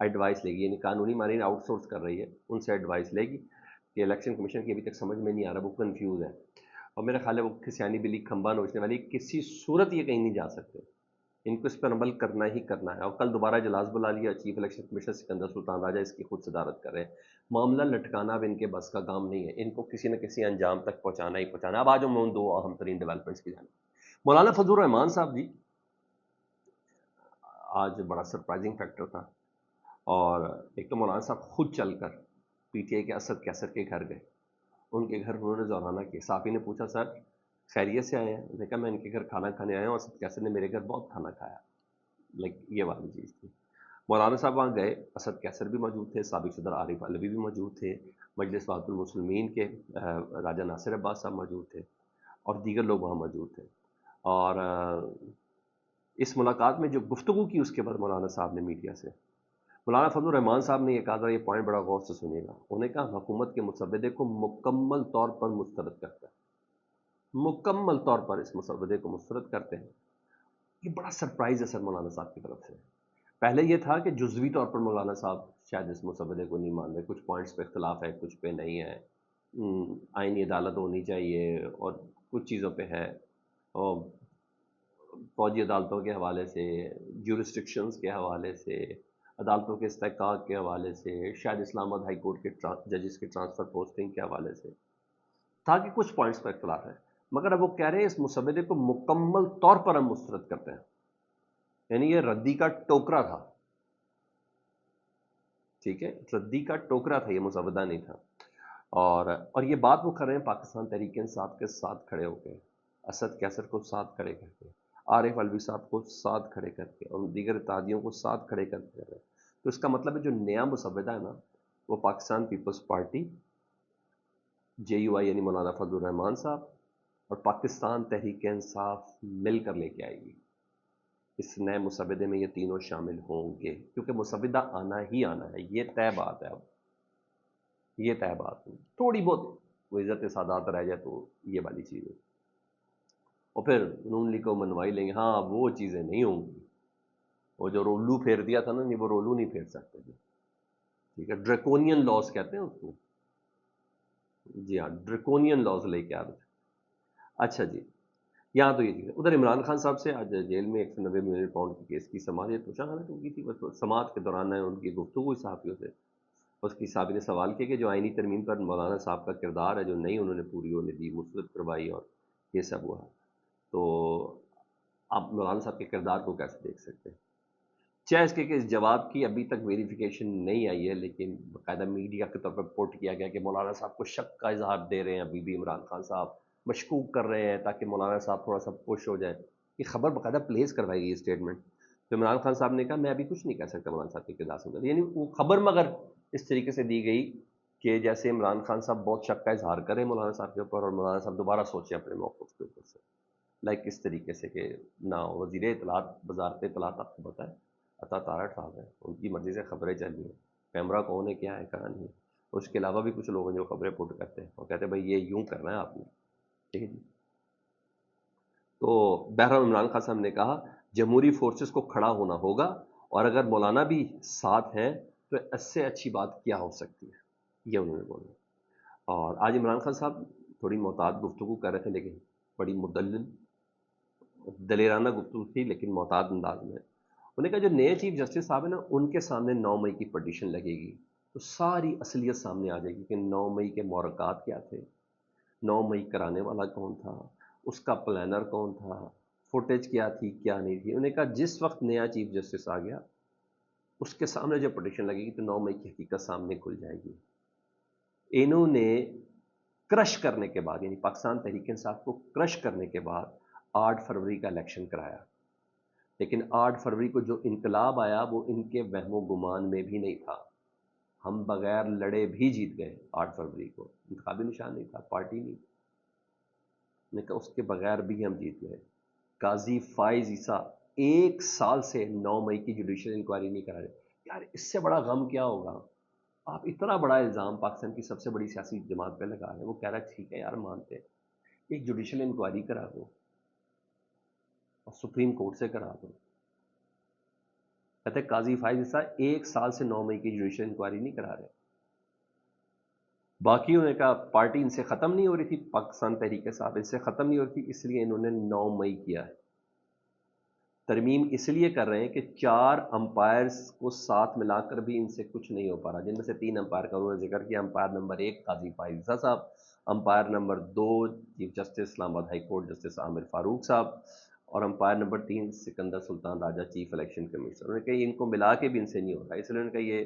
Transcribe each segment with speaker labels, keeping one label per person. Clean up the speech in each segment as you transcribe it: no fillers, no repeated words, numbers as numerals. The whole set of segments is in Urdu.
Speaker 1: ایڈوائس لے گی، یعنی قانونی معنی آؤٹ سورس کر رہی ہے، ان سے ایڈوائس لے گی کہ الیکشن کمیشن کی ابھی تک سمجھ میں نہیں آ رہا، وہ کنفیوز ہے، اور میرا خیال ہے وہ کسیانی بلی کھمبا نوچنے والی، کسی صورت یہ کہیں نہیں جا سکتے، ان کو اس پر عمل کرنا ہی کرنا ہے۔ اور کل دوبارہ اجلاس بلا لیا، چیف الیکشن کمیشنر سکندر سلطان راجہ اس کی خود صدارت کر رہے ہیں۔ معاملہ لٹکانا اب ان کے بس کا کام نہیں ہے، ان کو کسی نہ کسی انجام تک پہنچانا ہی پہنچانا ہے۔ اب آج ہم ان دو اہم ترین ڈیولپمنٹس کی جانب۔ مولانا فضل الرحمان صاحب جی، آج بڑا سرپرائزنگ فیکٹر تھا، اور ایک تو مولانا صاحب خود چل کر پی ٹی آئی کے اسد کیسر کے گھر گئے، ان کے گھر انہوں نے زورانہ کیا۔ صحافی نے پوچھا سر خیریت سے آئے ہیں؟ انہوں نے کہا میں ان کے گھر کھانا کھانے آیا ہوں، اسد کیسر نے میرے گھر بہت کھانا کھایا، لائک یہ والی چیز تھی۔ مولانا صاحب وہاں گئے، اسد کیسر بھی موجود تھے، سابق صدر عارف علوی بھی موجود تھے، مجلس وفد المسلمین کے راجہ ناصر عباس صاحب موجود تھے، اور دیگر لوگ وہاں موجود تھے۔ اور اس ملاقات میں جو گفتگو کی اس کے بعد مولانا صاحب نے میڈیا سے، مولانا فضل الرحمان صاحب نے یہ کہا تھا، یہ پوائنٹ بڑا غور سے سنیے گا، انہوں نے کہا ہم حکومت کے مسودے کو مکمل طور پر مسترد کرتے ہیں، مکمل طور پر اس مسودے کو مسترد کرتے ہیں۔ یہ بڑا سرپرائز ہے سر مولانا صاحب کی طرف سے۔ پہلے یہ تھا کہ جزوی طور پر مولانا صاحب شاید اس مسودے کو نہیں مان رہے، کچھ پوائنٹس پہ اختلاف ہے، کچھ پہ نہیں ہے، آئینی عدالت ہونی چاہیے اور کچھ چیزوں پہ ہے، اور فوجی عدالتوں کے حوالے سے، جورسٹکشنز کے حوالے سے، عدالتوں کے استحقاق کے حوالے سے، شاید اسلام آباد ہائی کورٹ کے ججز کے ٹرانسفر پوسٹنگ کے حوالے سے تھا کہ کچھ پوائنٹس پر اختلاف ہے، مگر اب وہ کہہ رہے ہیں اس مسودے کو مکمل طور پر ہم مسترد کرتے ہیں، یعنی یہ ردی کا ٹوکرا تھا، ٹھیک ہے، ردی کا ٹوکرا تھا، یہ مسودہ نہیں تھا۔ اور یہ بات وہ کر رہے ہیں پاکستان تحریک انصاف کے ساتھ کھڑے ہو کے، اسد کیسر کو ساتھ کھڑے کر کے، عارف علوی صاحب کو ساتھ کھڑے کر کے، اور دیگر اتحادیوں کو ساتھ کھڑے کر کے، تو اس کا مطلب ہے جو نیا مسودہ ہے نا، وہ Pakistan Peoples Party, J U I یعنی مولانا فضل الرحمان صاحب اور پاکستان تحریک انصاف مل کر لے کے آئے گی۔ اس نئے مسودے میں یہ تینوں شامل ہوں گے، کیونکہ مسودہ آنا ہی آنا ہے، یہ طے بات ہے، اب یہ طے بات ہے، تھوڑی بہت وہ عزت سادات رہ جائے تو یہ والی چیز ہے، اور پھر نون لیگ کو منوائی لیں گے، ہاں وہ چیزیں نہیں ہوں گی، وہ جو رولو پھیر دیا تھا نا، نہیں وہ رولو نہیں پھیر سکتے تھے، ٹھیک ہے، ڈریکونین لاز کہتے ہیں اس کو، جی ہاں ڈریکونین لاز لے کے آ رہے تھے۔ اچھا جی، یہاں تو یہ چیز ہے۔ ادھر عمران خان صاحب سے آج جیل میں 190 ملین پاؤنڈ کی کیس کی سماعت تو کی تھی، بس سماعت کے دوران ان کی گفتگو ہوئی صحافیوں سے، اس کی صحافی نے سوال کیا کہ جو آئینی ترمیم پر مولانا صاحب کا کردار ہے جو نہیں انہوں نے پوری ہونے دی، مثبت کروائی اور یہ سب ہوا، تو آپ مولانا صاحب کے کردار کو کیسے دیکھ سکتے ہیں؟ چاہے اس کے کہ اس جواب کی ابھی تک ویریفیکیشن نہیں آئی ہے، لیکن باقاعدہ میڈیا کے طور پر رپورٹ کیا گیا کہ مولانا صاحب کو شک کا اظہار دے رہے ہیں ابھی بھی عمران خان صاحب، مشکوک کر رہے ہیں تاکہ مولانا صاحب تھوڑا سا پش ہو جائے، یہ خبر باقاعدہ پلیس کروائی گئی اسٹیٹمنٹ، تو عمران خان صاحب نے کہا میں ابھی کچھ نہیں کہہ سکتا مولانا صاحب کے کردار سے، یعنی وہ خبر مگر اس طریقے سے دی گئی کہ جیسے عمران خان صاحب بہت شک کا اظہار کریں مولانا صاحب کے اوپر، اور مولانا صاحب دوبارہ سوچیں اپنے موقف کے اوپر سے، لائک اس طریقے سے کہ نہ وزیر اطلاعات وزارت اطلاعات آپ کو پتہ ہے عطا تارڑ صاحب ہیں، ان کی مرضی سے خبریں چل رہی ہیں، کیمرہ کون ہے کیا ہے کہاں نہیں ہے، اس کے علاوہ بھی کچھ لوگ ہیں جو خبریں پٹ کرتے ہیں اور کہتے ہیں بھائی یہ یوں کرنا ہے آپ نے، ٹھیک ہے جی۔ تو بہرحال عمران خان صاحب نے کہا جمہوری فورسز کو کھڑا ہونا ہوگا، اور اگر مولانا بھی ساتھ ہیں تو اس سے اچھی بات کیا ہو سکتی ہے، یہ انہوں نے بولا۔ اور آج عمران خان صاحب تھوڑی محتاط گفتگو کر رہے تھے، لیکن بڑی مدلل دلیرانہ گفتگو تھی، لیکن محتاط انداز میں انہوں نے کہا جو نئے چیف جسٹس صاحب ہیں نا، ان کے سامنے 9 مئی کی پٹیشن لگے گی تو ساری اصلیت سامنے آ جائے گی کہ 9 مئی کے محرکات کیا تھے، 9 مئی کرانے والا کون تھا، اس کا پلانر کون تھا، فوٹیج کیا تھی کیا نہیں تھی۔ انہوں نے کہا جس وقت نیا چیف جسٹس آ گیا اس کے سامنے جو پٹیشن لگے گی تو 9 مئی کی حقیقت سامنے کھل جائے گی۔ انہوں نے کرش کرنے کے بعد، یعنی پاکستان تحریک انصاف کو کرش کرنے کے بعد 8 فروری کا الیکشن کرایا، لیکن 8 فروری کو جو انقلاب آیا وہ ان کے وہم و گمان میں بھی نہیں تھا، ہم بغیر لڑے بھی جیت گئے 8 فروری کو، انتخابی نشان نہیں تھا، پارٹی نہیں، نے کہا اس کے بغیر بھی ہم جیت گئے۔ قاضی فائز عیسیٰ 1 سال سے 9 مئی کی جوڈیشل انکوائری نہیں کرا رہے، یار اس سے بڑا غم کیا ہوگا؟ آپ اتنا بڑا الزام پاکستان کی سب سے بڑی سیاسی جماعت پہ لگا رہے ہیں، وہ کہہ رہا ہے ٹھیک ہے یار مانتے ہیں، ایک جوڈیشل انکوائری کرا دو اور سپریم کورٹ سے کرا دو، کہتے ہیں قاضی فائز عیسیٰ 1 سال سے 9 مئی کی جوڈیشل انکوائری نہیں کرا رہے. باقی انہوں نے کہا پارٹی ان سے ختم نہیں ہو رہی تھی، پاکستان تحریک صاحب ان سے ختم نہیں ہو رہی تھی، اس لیے انہوں نے 9 مئی کیا ہے. ترمیم اس لیے کر رہے ہیں کہ 4 امپائرز کو ساتھ ملا کر بھی ان سے کچھ نہیں ہو پا رہا، جن میں سے 3 امپائر کا انہوں نے ذکر کیا. امپائر نمبر 1 قاضی فائز عیسیٰ صاحب، امپائر نمبر 2 چیف جسٹس اسلام آباد ہائی کورٹ جسٹس عامر فاروق صاحب، اور امپائر نمبر 3 سکندر سلطان راجہ چیف الیکشن کمیشنر. انہوں نے کہا ان کو ملا کے بھی ان سے نہیں ہو رہا، اس لیے انہوں نے کہا یہ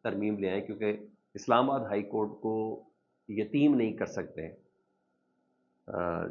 Speaker 1: ترمیم لے آئیں کیونکہ اسلام آباد ہائی کورٹ کو یتیم نہیں کر سکتے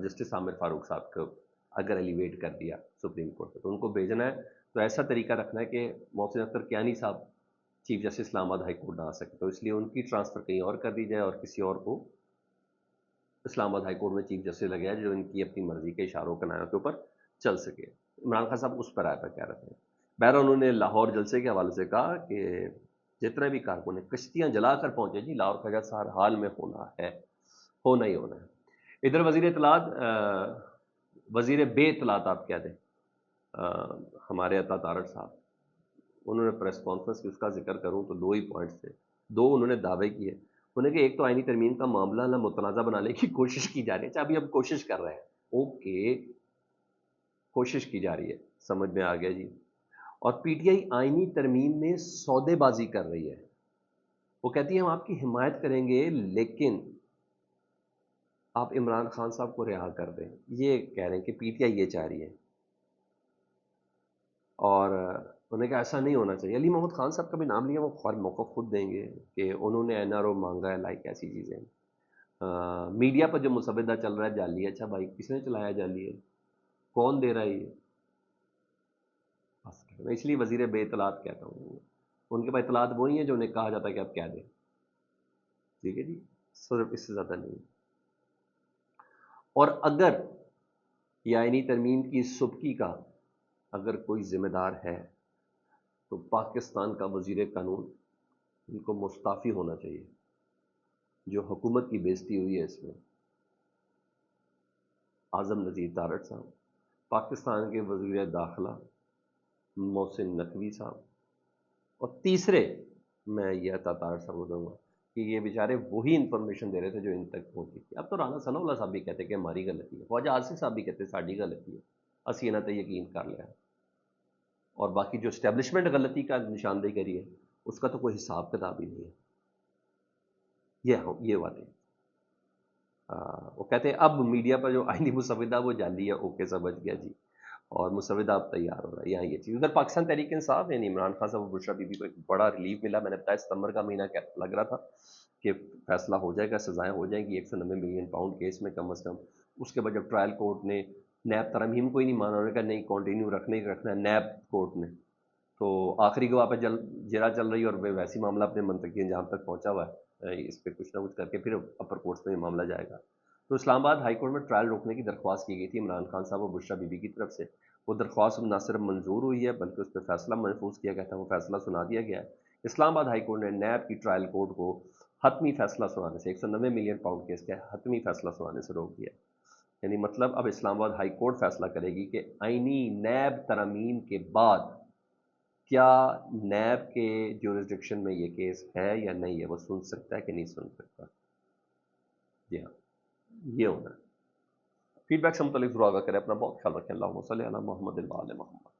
Speaker 1: جسٹس عامر فاروق صاحب کو اگر ایلیویٹ کر دیا سپریم کورٹ پہ تو ان کو بھیجنا ہے. تو ایسا طریقہ رکھنا ہے کہ محسن اختر کیانی صاحب چیف جسٹس اسلام آباد ہائی کورٹ نہ آ سکے، تو اس لیے ان کی ٹرانسفر کہیں اور کر دی جائے اور کسی اور کو اسلام آباد ہائی کورٹ میں چیف جسٹس لگے جو ان کی اپنی مرضی کے اشاروں کنایوں کے اوپر چل سکے. عمران خان صاحب اس پر آئے پہ کہہ رہے تھے. بہرحال انہوں نے لاہور جلسے کے حوالے سے کہا کہ جتنے بھی کارکن ہیں کشتیاں جلا کر پہنچے جی، لاہور کا جلسہ ہر حال میں ہونا ہے، ہونا ہی ہونا ہے. ادھر وزیر اطلاعات وزیر بے اطلاعات آپ کہہ دیں ہمارے عطا تارڑ صاحب، انہوں نے پریس کانفرنس کی، اس کا ذکر کروں تو 2 ہی پوائنٹس تھے. 2 انہوں نے دعوے کیے. انہوں نے کہ ایک تو آئینی ترمیم کا معاملہ نہ متنازع بنانے کی کوشش کی جا رہی ہے. اچھا ابھی ہم کوشش کر رہے ہیں، اوکے کوشش کی جا رہی ہے، سمجھ میں آ گیا جی. اور پی ٹی آئی آئینی ترمیم میں سودے بازی کر رہی ہے. وہ کہتی ہے ہم آپ کی حمایت کریں گے لیکن آپ عمران خان صاحب کو رہا کر دیں. یہ کہہ رہے ہیں کہ پی ٹی آئی یہ چاہ رہی ہے، اور انہوں نے کہا ایسا نہیں ہونا چاہیے. علی محمد خان صاحب کا بھی نام لیا، وہ خود موقف خود دیں گے کہ انہوں نے این آر او مانگا ہے، لائک ایسی چیزیں. میڈیا پر جو مسودہ چل رہا ہے جعلی ہے. اچھا بھائی کس نے چلایا جعلی ہے؟ کون دے رہا ہے یہ؟ میں اس لیے وزیر بے اطلاعات کہتا ہوں، ان کے پاس اطلاعات وہی ہیں جو انہیں کہا جاتا ہے کہ آپ کہہ دیں. ٹھیک ہے جی، صرف اس سے زیادہ نہیں. اور اگر یہ آئینی ترمیم کی سبکی کا اگر کوئی ذمہ دار ہے تو پاکستان کا وزیر قانون ان کو مستعفی ہونا چاہیے. جو حکومت کی بےزتی ہوئی ہے اس میں، اعظم نذیر تارڑ صاحب، پاکستان کے وزیر داخلہ محسن نقوی صاحب، اور تیسرے میں یہ عطا تارڑ صاحب کو دوں گا کہ یہ بیچارے وہی انفارمیشن دے رہے تھے جو ان تک پہنچی تھی. اب تو رانا ثناء اللہ صاحب بھی کہتے کہ ہماری غلطی ہے، خواجہ آصف صاحب بھی کہتے ساڑی غلطی ہے، اسی انہوں نے یقین کر لیا. اور باقی جو اسٹیبلشمنٹ غلطی کا نشاندہی کری ہے اس کا تو کوئی حساب کتاب ہی نہیں ہے. یہ باتیں وہ کہتے ہیں اب میڈیا پر جو آئینی مسودہ وہ جعلی ہے. اوکے سمجھ گیا جی، اور مسودہ اب تیار ہو رہا ہے. یہاں یہ چیز ادھر پاکستان تحریک انصاف یعنی عمران خان صاحب اور بشرا بی بی کو ایک بڑا ریلیف ملا. میں نے بتایا ستمبر کا مہینہ لگ رہا تھا کہ فیصلہ ہو جائے گا، سزائیں ہو جائیں گی 190 ملین پاؤنڈ کیس میں کم از کم. اس کے بعد جب ٹرائل کورٹ نے نیب ترمیم کو ہی نہیں مانا، انہوں نے کہا نہیں کنٹینیو رکھنا ہی رکھنا ہے نیب کورٹ نے، تو آخری گواہ پہ جرا چل رہی ہے اور ویسی معاملہ اپنے منطقی انجام تک پہنچا ہوا ہے. اس پہ کچھ نہ کچھ کر کے پھر اپر کورٹس میں یہ معاملہ جائے گا. تو اسلام آباد ہائی کورٹ میں ٹرائل روکنے کی درخواست کی گئی تھی عمران خان صاحب اور بشرا بی بی کی طرف سے. وہ درخواست نہ صرف منظور ہوئی ہے بلکہ اس پہ فیصلہ محفوظ کیا گیا تھا، وہ فیصلہ سنا دیا گیا ہے. اسلام آباد ہائی کورٹ نے نیب کی ٹرائل کورٹ کو حتمی فیصلہ سنانے سے 190 ملین پاؤنڈ کیس کا حتمی فیصلہ سنانے سے روک دیا. یعنی مطلب اب اسلام آباد ہائی کورٹ فیصلہ کرے گی کہ آئینی نیب ترمیم کے بعد کیا نیب کے جورسڈکشن میں یہ کیس ہے یا نہیں ہے، وہ سن سکتا ہے کہ نہیں سن سکتا. جی ہاں یہ ہونا ہے. فیڈ بیک سے متعلق ضرور آگاہ کریں. اپنا بہت خیال رکھیں. اللہم صلی علی محمد و آل محمد.